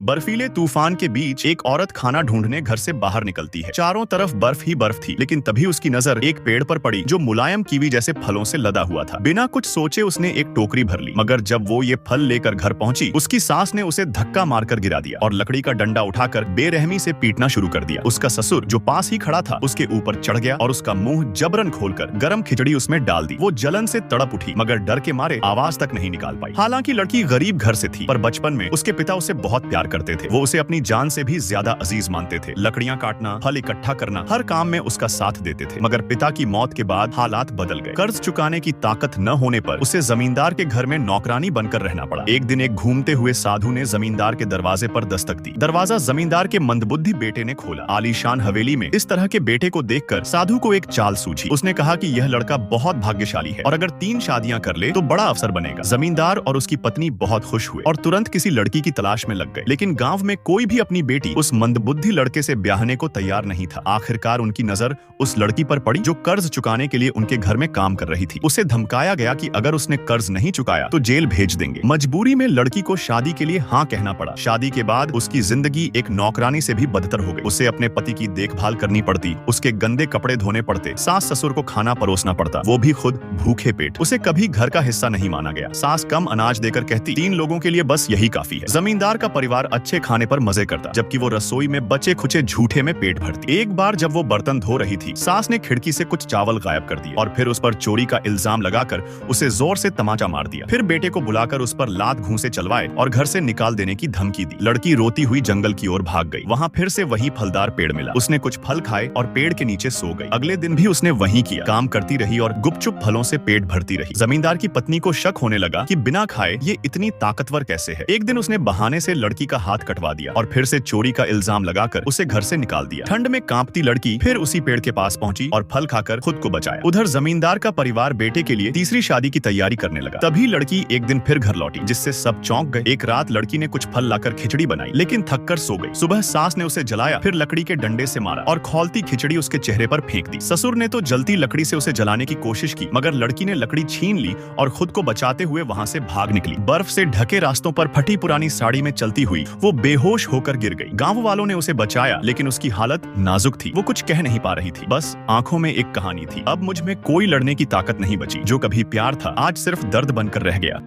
बर्फीले तूफान के बीच एक औरत खाना ढूंढने घर से बाहर निकलती है। चारों तरफ बर्फ ही बर्फ थी, लेकिन तभी उसकी नजर एक पेड़ पर पड़ी जो मुलायम कीवी जैसे फलों से लदा हुआ था। बिना कुछ सोचे उसने एक टोकरी भर ली, मगर जब वो ये फल लेकर घर पहुंची, उसकी सास ने उसे धक्का मारकर गिरा दिया और लकड़ी का डंडा उठाकर बेरहमी से पीटना शुरू कर दिया। उसका ससुर जो पास ही खड़ा था उसके ऊपर चढ़ गया और उसका मुंह जबरन खोलकर गरम खिचड़ी उसमें डाल दी। वो जलन से तड़प उठी, मगर डर के मारे आवाज तक नहीं निकाल पाई। हालांकि लड़की गरीब घर से थी, पर बचपन में उसके पिता उसे बहुत प्यार करते थे। वो उसे अपनी जान से भी ज्यादा अजीज मानते थे। लकड़ियां काटना, फल इकट्ठा करना, हर काम में उसका साथ देते थे। मगर पिता की मौत के बाद हालात बदल गए। कर्ज चुकाने की ताकत न होने पर उसे जमींदार के घर में नौकरानी बनकर रहना पड़ा। एक दिन एक घूमते हुए साधु ने जमींदार के दरवाजे पर दस्तक दी। दरवाजा जमींदार के मंदबुद्धि बेटे ने खोला। आलीशान हवेली में इस तरह के बेटे को देखकर साधु को एक चाल सूझी। उसने कहा कि यह लड़का बहुत भाग्यशाली है और अगर 3 शादियां कर ले तो बड़ा अफसर बनेगा। जमींदार और उसकी पत्नी बहुत खुश हुए और तुरंत किसी लड़की की तलाश में लग गए। लेकिन गांव में कोई भी अपनी बेटी उस मंदबुद्धि लड़के से ब्याहने को तैयार नहीं था। आखिरकार उनकी नजर उस लड़की पर पड़ी जो कर्ज चुकाने के लिए उनके घर में काम कर रही थी। उसे धमकाया गया कि अगर उसने कर्ज नहीं चुकाया तो जेल भेज देंगे। मजबूरी में लड़की को शादी के लिए हाँ कहना पड़ा। शादी के बाद उसकी जिंदगी एक नौकरानी से भी बदतर हो गई। उसे अपने पति की देखभाल करनी पड़ती, उसके गंदे कपड़े धोने पड़ते, सास ससुर को खाना परोसना पड़ता, वो भी खुद भूखे पेट। उसे कभी घर का हिस्सा नहीं माना गया। सास कम अनाज देकर कहती 3 लोगों के लिए बस यही काफी है। जमींदार का परिवार अच्छे खाने पर मजे करता, जबकि वो रसोई में बचे खुचे झूठे में पेट भरती। एक बार जब वो बर्तन धो रही थी, सास ने खिड़की से कुछ चावल गायब कर दिए और फिर उस पर चोरी का इल्जाम लगाकर उसे जोर से तमाचा मार दिया। फिर बेटे को बुलाकर उस पर लात घूंसे चलवाए और घर से निकाल देने की धमकी दी। लड़की रोती हुई जंगल की ओर भाग गई। वहाँ फिर से वही फलदार पेड़ मिला। उसने कुछ फल खाए और पेड़ के नीचे सो गई। अगले दिन भी उसने वही किया, काम करती रही और गुपचुप फलों से पेट भरती रही। जमींदार की पत्नी को शक होने लगा कि बिना खाए ये इतनी ताकतवर कैसे है। एक दिन उसने बहाने से लड़की का हाथ कटवा दिया और फिर से चोरी का इल्जाम लगाकर उसे घर से निकाल दिया। ठंड में कांपती लड़की फिर उसी पेड़ के पास पहुंची और फल खाकर खुद को बचाया। उधर जमींदार का परिवार बेटे के लिए तीसरी शादी की तैयारी करने लगा। तभी लड़की एक दिन फिर घर लौटी, जिससे सब चौंक गए। एक रात लड़की ने कुछ फल लाकर खिचड़ी बनाई, लेकिन थककर सो गई। सुबह सास ने उसे जलाया, फिर लकड़ी के डंडे से मारा और खौलती खिचड़ी उसके चेहरे पर फेंक दी। ससुर ने तो जलती लकड़ी से उसे जलाने की कोशिश की, मगर लड़की ने लकड़ी छीन ली और खुद को बचाते हुए वहां से भाग निकली। बर्फ से ढके रास्तों पर फटी पुरानी साड़ी में चलती हुई वो बेहोश होकर गिर गई। गांव वालों ने उसे बचाया, लेकिन उसकी हालत नाजुक थी। वो कुछ कह नहीं पा रही थी, बस आंखों में एक कहानी थी। अब मुझ में कोई लड़ने की ताकत नहीं बची। जो कभी प्यार था आज सिर्फ दर्द बनकर रह गया।